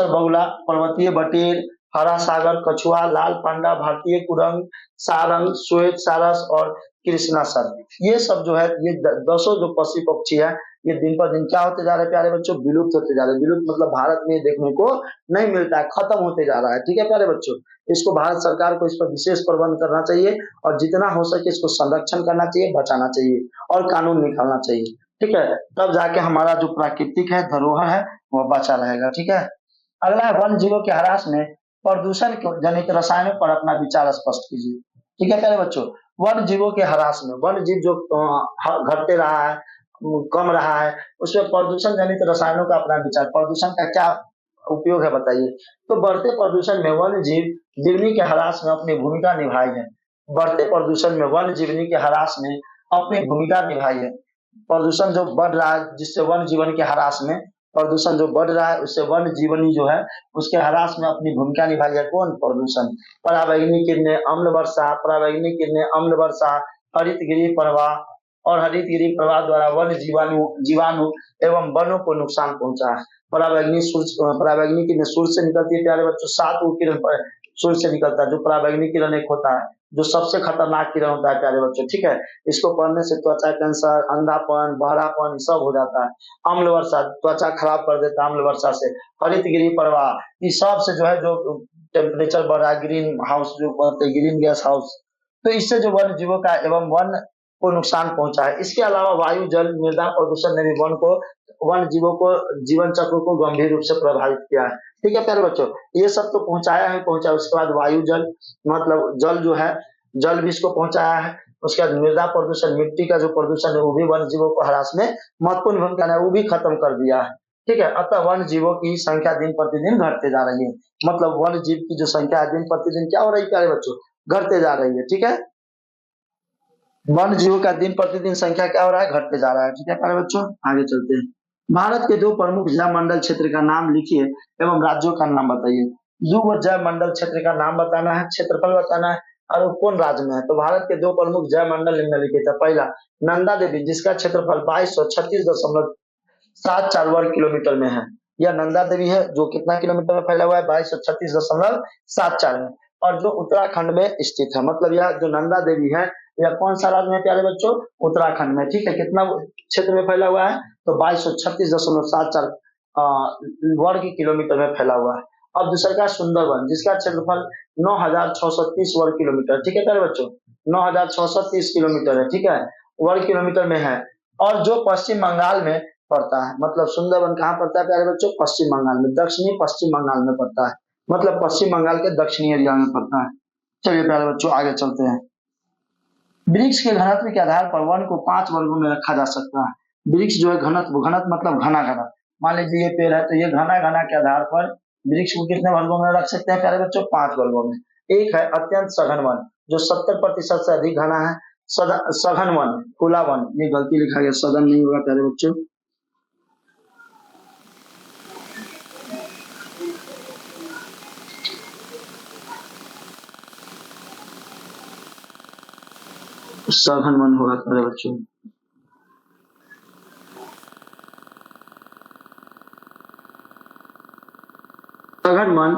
बगुला, पर्वतीय बटेर, हरा सागर कछुआ, लाल पांडा, भारतीय कुरंग, सारंग, श्वेत सारस और कृष्णा सर। ये सब जो है, ये 10 जो पशु पक्षी है, ये दिन पर दिन क्या होते जा रहे हैं प्यारे बच्चों, विलुप्त होते जा रहे हैं। विलुप्त मतलब भारत में देखने को नहीं मिलता है, खत्म होते जा रहा है, ठीक है प्यारे बच्चों। इसको भारत सरकार को इस पर विशेष प्रबंध करना चाहिए, और जितना हो सके इसको संरक्षण करना चाहिए, बचाना चाहिए, और कानून निकालना चाहिए, ठीक है, तब जाके हमारा जो प्राकृतिक है, धरोहर है, वह बचा रहेगा, ठीक है। अगला है, वन जीवों के ह्रास में प्रदूषण जनित रसायनों पर अपना विचार स्पष्ट कीजिए, ठीक है प्यारे बच्चों। वन जीवों के ह्रास में, वन जीव जो घटते रहा है, कम रहा है, उसमें प्रदूषण जनित रसायनों का अपना विचार, प्रदूषण का क्या उपयोग है बताइए। तो बढ़ते प्रदूषण में वन जीव जीवनी के ह्रास में अपनी भूमिका निभाई है। बढ़ते प्रदूषण में वन जीवनी के ह्रास में अपनी भूमिका निभाई है। प्रदूषण जो बढ़ रहा है, जिससे वन जीवन के ह्रास में, प्रदूषण जो बढ़ रहा है उससे वन जीवनी जो है उसके ह्रास में अपनी भूमिका निभाई है। कौन? प्रदूषण। पराबैंगनी किरणें, अम्ल वर्षा, हरितगृह प्रवाह और हरितगृह प्रवाह द्वारा वन जीवाणु एवं वनों को नुकसान पहुंचा है। पराबैंगनी किरणें सूर्य से निकलती है प्यारे बच्चों, 7 किरण पर सूर्य से निकलता है, जो पराबैंगनी किरण एक होता है, जो सबसे खतरनाक किरण होता है प्यारे बच्चों, ठीक है। इसको पढ़ने से त्वचा कैंसर, अंधापन, बहरापन सब हो जाता है। अम्ल वर्षा, त्वचा खराब कर देता है अम्ल वर्षा से। हरित गृह प्रवाह, इस सब से जो है जो टेम्परेचर बढ़ रहा है, ग्रीन हाउस जो बोलते हैं, ग्रीन गैस हाउस, तो इससे जो वन जीवों का एवं वन को नुकसान पहुंचा है। इसके अलावा वायु, जल, मृदा प्रदूषण ने भी वन जीवों को, जीवन चक्र को गंभीर रूप से प्रभावित किया है। ठीक है प्यारे बच्चों, ये सब तो पहुंचाया है, पहुंचाया। उसके बाद वायु जल, मतलब जल जो है, जल भी इसको पहुंचाया है। उसके बाद मृदा प्रदूषण, मिट्टी का जो प्रदूषण है वो भी वन जीवों को ह्रास में महत्वपूर्ण भूमिका है, वो भी खत्म कर दिया है। ठीक है, अतः वन जीवों की संख्या दिन प्रतिदिन घटते जा रही है। मतलब वन जीव की जो संख्या है दिन प्रतिदिन क्या हो रही है प्यारे बच्चों, घटते जा रही है। ठीक है, वन जीवों का दिन प्रतिदिन संख्या क्या हो रहा है, घटते जा रहा है। ठीक है प्यारे बच्चों, आगे चलते हैं। भारत के दो प्रमुख जैव मंडल क्षेत्र का नाम लिखिए एवं राज्यों का नाम बताइए। दो जैव मंडल क्षेत्र का नाम बताना है, क्षेत्रफल बताना है और वो कौन राज्य में है। तो भारत के दो प्रमुख जैव मंडल निम्नलिखित है। पहला नंदा देवी, जिसका क्षेत्रफल 2236.74 वर्ग किलोमीटर में है। यह नंदा देवी है जो कितना किलोमीटर में फैला हुआ है, 2236.74 में। और जो उत्तराखंड में स्थित है, मतलब यह जो नंदा देवी है यह कौन सा राज्य में प्यारे बच्चों, उत्तराखंड में। ठीक है, कितना क्षेत्र में फैला हुआ है, तो 2236.74 वर्ग किलोमीटर में फैला हुआ है। अब दूसरा का सुंदरवन, जिसका क्षेत्रफल 9630 वर्ग किलोमीटर, ठीक है प्यारे बच्चों, 9630 किलोमीटर है, ठीक है, वर्ग किलोमीटर में है। और जो पश्चिम बंगाल में पड़ता है, मतलब सुंदरवन कहाँ पड़ता है प्यारे बच्चों, पश्चिम बंगाल में, दक्षिणी पश्चिम बंगाल में पड़ता है, मतलब पश्चिम बंगाल के दक्षिणी एरिया में पड़ता है। चलिए प्यारे बच्चों आगे चलते हैं। वृक्ष के घनत्व के आधार पर वन को 5 वर्गों में रखा जा सकता है। वृक्ष जो है घनत्व, घनत्व मतलब घना घना, मान लीजिए ये पेड़ है तो ये घना घना के आधार पर वृक्ष को कितने वर्गों में रख सकते हैं प्यारे बच्चों, 5 वर्गों में। एक है अत्यंत सघन वन, जो 70% से अधिक घना है। सघन वन, खुला वन, ये गलती लिखा गया, सघन नहीं होगा प्यारे बच्चों। सघन वन होगा प्यारे बच्चों। सघन वन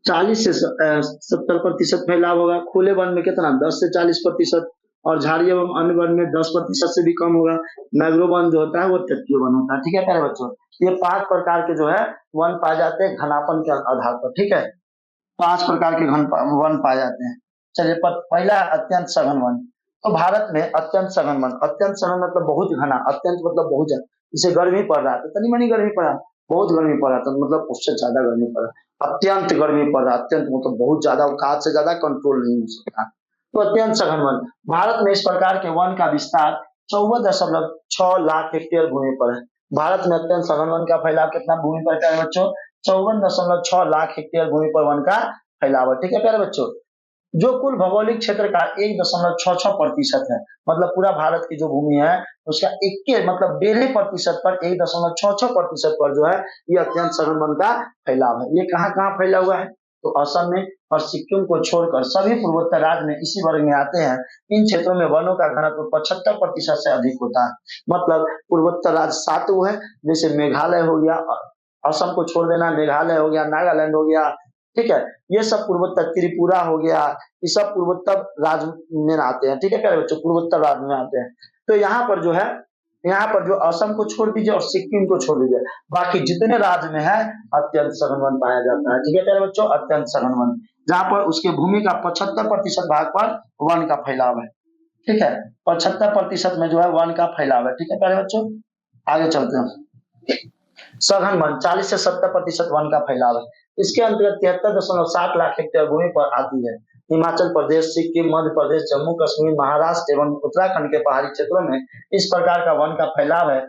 40 से 70% फैलाव होगा। खुले वन में कितना, 10 से 40%। और झाड़ी एवं अन्य वन में 10% से भी कम होगा। मैग्रो वन जो होता है वो तटीय वन होता है। ठीक है प्यारे बच्चों, ये 5 प्रकार के जो है वन पाए जाते हैं घनापन के आधार पर। ठीक है, 5 प्रकार के घन वन पाए जाते हैं। चलिए पहला है अत्यंत सघन वन। तो भारत में अत्यंत सघन वन, अत्यंत सघन मतलब बहुत घना, अत्यंत मतलब बहुत ज्यादा। जैसे गर्मी पड़ रहा है तो तनी मनी गर्मी पड़ रहा है, बहुत गर्मी पड़ रहा है तो मतलब उससे ज्यादा गर्मी पड़ रहा है, अत्यंत गर्मी पड़ रहा है, अत्यंत मतलब बहुत ज्यादा, औकात से ज्यादा कंट्रोल नहीं हो सकता। तो अत्यंत सघन वन, भारत में इस प्रकार के वन का विस्तार 54.6 लाख हेक्टेयर भूमि पर है। भारत में अत्यंत सघन वन का फैलाव कितना भूमि पर है बच्चों, 54.6 लाख हेक्टेयर भूमि पर वन का फैलाव है। ठीक है प्यारे बच्चों, जो कुल भौगोलिक क्षेत्र का 1.66% है। मतलब पूरा भारत की जो भूमि है उसका 21 मतलब 1.5% पर, 1.66% पर जो है ये अत्यंत सघन वन का फैलाव है। ये कहाँ कहाँ फैला हुआ है, तो असम में और सिक्किम को छोड़कर सभी पूर्वोत्तर राज्य में इसी वर्ग में आते हैं। इन क्षेत्रों में वनों का घनत्व 75% से अधिक होता है। मतलब पूर्वोत्तर राज्य 7 है, जैसे मेघालय हो गया, असम को छोड़ देना, मेघालय हो गया, नागालैंड हो गया, ठीक है, ये सब पूर्वोत्तर, त्रिपुरा हो गया, ये सब पूर्वोत्तर राज्य में आते हैं। ठीक है प्यारे बच्चों, पूर्वोत्तर राज्य में आते हैं। तो यहाँ पर जो है, यहाँ पर जो असम को छोड़ दीजिए और सिक्किम को छोड़ दीजिए, बाकी जितने राज्य में है अत्यंत सघन वन पाया जाता है। ठीक है प्यारे बच्चों, अत्यंत सघन वन, जहाँ पर उसके भूमि का 75% भाग पर वन का फैलाव है। ठीक है, 75% में जो है वन का फैलाव है। ठीक है प्यारे बच्चों, आगे चलते हैं। सघन वन 40 से 70% वन का फैलाव है। इसके अंतर्गत 73.7 लाख हेक्टेयर भूमि पर आती है। हिमाचल प्रदेश, सिक्किम, मध्य प्रदेश, जम्मू कश्मीर, महाराष्ट्र एवं उत्तराखंड के पहाड़ी क्षेत्रों में इस प्रकार का वन का फैलाव है।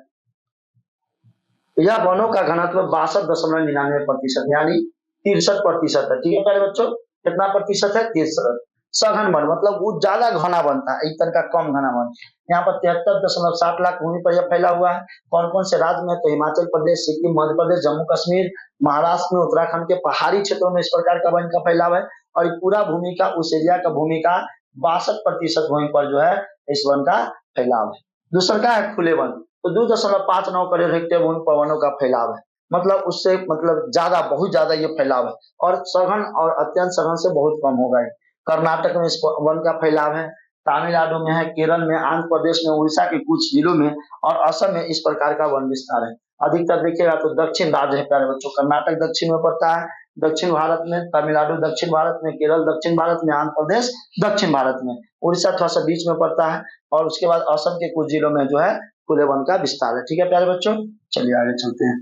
यह वनों का घनत्व 62.99% यानी 63% है। ठीक है प्यारे बच्चों, कितना प्रतिशत है, 63। सघन वन मतलब वो ज्यादा घना बनता है, एक तरह का कम घना वन। यहाँ पर 73.7 लाख भूमि पर यह फैला हुआ है। कौन कौन से राज्य में, तो हिमाचल प्रदेश, सिक्किम, मध्य प्रदेश, जम्मू कश्मीर, महाराष्ट्र में, उत्तराखंड के पहाड़ी क्षेत्रों में इस प्रकार का वन का फैलाव है। और पूरा भूमि का, उस एरिया का भूमि का 62% भूमि पर जो है इस वन का फैलाव है। दूसरा का है खुले वन, तो 2.59 करोड़ हेक्टेयर भूमि पर वनों का फैलाव है। मतलब उससे मतलब ज्यादा, बहुत ज्यादा ये फैलाव है। और सघन और अत्यंत सघन से बहुत कम होगा। कर्नाटक में इस वन का फैलाव है, तमिलनाडु में है, केरल में, आंध्र प्रदेश में, उड़ीसा के कुछ जिलों में और असम में इस प्रकार का वन विस्तार है। अधिकतर देखिएगा तो दक्षिण राज्य है प्यारे बच्चों, कर्नाटक दक्षिण में पड़ता है, दक्षिण भारत में, तमिलनाडु दक्षिण भारत में, केरल दक्षिण भारत में, आंध्र प्रदेश दक्षिण भारत में, उड़ीसा थोड़ा सा बीच में पड़ता है और उसके बाद असम के कुछ जिलों में जो है खुले वन का विस्तार है। ठीक है प्यारे बच्चों, चलिए आगे चलते हैं।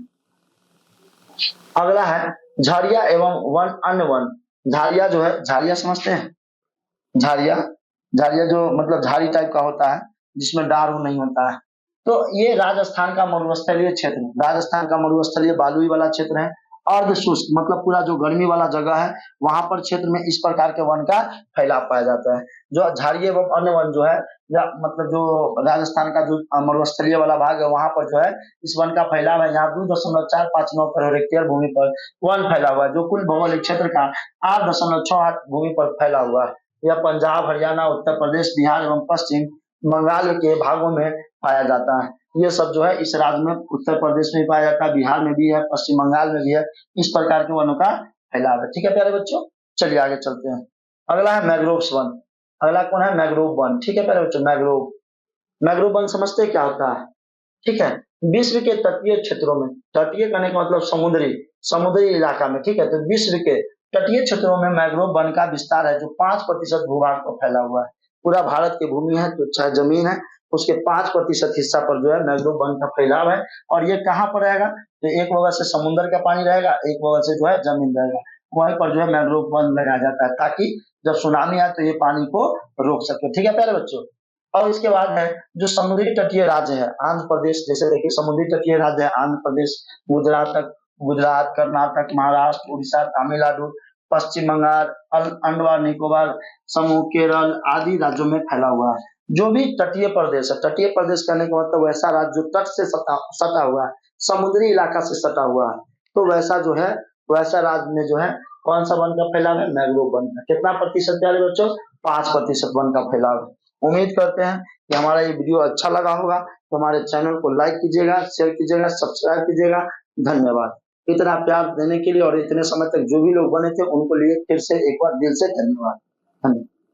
अगला है झाड़िया एवं वन अन्य वन। झाड़िया जो है, झाड़िया समझते हैं, झाड़िया, झाड़िया जो मतलब झाड़ी टाइप का होता है जिसमें डार नहीं होता है। तो ये राजस्थान का मरुस्थलीय क्षेत्र है, राजस्थान का मरुस्थलीय बालुई वाला क्षेत्र है। अर्ध शुष्क मतलब पूरा जो गर्मी वाला जगह है वहां पर क्षेत्र में इस प्रकार के वन का फैलाव पाया जाता है। जो झाड़िए एवं अन्य वन जो है, या मतलब जो राजस्थान का जो मरुस्थलीय वाला भाग है वहां पर जो है इस वन का फैलाव है। यहाँ 2.459 करोड़ हेक्टेयर भूमि पर वन फैला हुआ है, जो कुल भौगोलिक क्षेत्र का 8.68 भूमि पर फैला हुआ है। यह पंजाब, हरियाणा, उत्तर प्रदेश, बिहार एवं पश्चिम बंगाल के भागों में पाया जाता है। ये सब जो है इस राज्य में उत्तर प्रदेश में पाया जाता है, बिहार में भी है, पश्चिम बंगाल में भी है। इस प्रकार के वनों का फैलाव है। ठीक है प्यारे बच्चों, चलिए आगे चलते हैं। अगला है मैंग्रोव्स वन। अगला कौन है? Mangrove one. ठीक है प्यारे बच्चों, मैंग्रोव, मैंग्रोव वन समझते हैं क्या होता है? ठीक है, विश्व के तटीय क्षेत्रों में, तटीय कहने का मतलब समुद्री, समुद्री इलाका में, ठीक है, तो विश्व के तटीय क्षेत्रों में मैंग्रोव वन का विस्तार है जो 5% भूभाग पर फैला हुआ है। पूरा भारत की भूमि है तो चाहे जमीन है उसके 5% हिस्सा पर जो है मैंग्रोव वन का फैलाव है। और ये कहाँ पर रहेगा? तो एक बगल से समुद्र का पानी रहेगा, एक बगल से जो है जमीन रहेगा, वहीं पर जो है मैंग्रोव वन लगाया जाता है ताकि जब सुनामी आए तो ये पानी को रोक सके। ठीक है प्यारे बच्चों, और इसके बाद है जो समुद्री तटीय राज्य है, आंध्र प्रदेश, जैसे देखिए समुद्री तटीय राज्य है आंध्र प्रदेश, गुजरात तक, गुजरात, कर्नाटक, महाराष्ट्र, उड़ीसा, तमिलनाडु, पश्चिम बंगाल, अंडमान निकोबार समूह, केरल आदि राज्यों में फैला हुआ है। जो भी तटीय प्रदेश है, तटीय प्रदेश कहने का मतलब वैसा राज्य जो तट से सटा हुआ है, समुद्री इलाका से सटा हुआ है, तो वैसा जो है वैसा राज्य में जो है कौन सा वन का फैलाव है? मैंग्रोव वन का। कितना प्रतिशत प्यारे बच्चों? 5% वन का फैलाव है। उम्मीद करते हैं कि हमारा ये वीडियो अच्छा लगा होगा, तो हमारे चैनल को लाइक कीजिएगा, शेयर कीजिएगा, सब्सक्राइब कीजिएगा। धन्यवाद इतना प्यार देने के लिए, और इतने समय तक जो भी लोग बने थे उनको लिए फिर से एक बार दिल से धन्यवाद। धन्यवाद।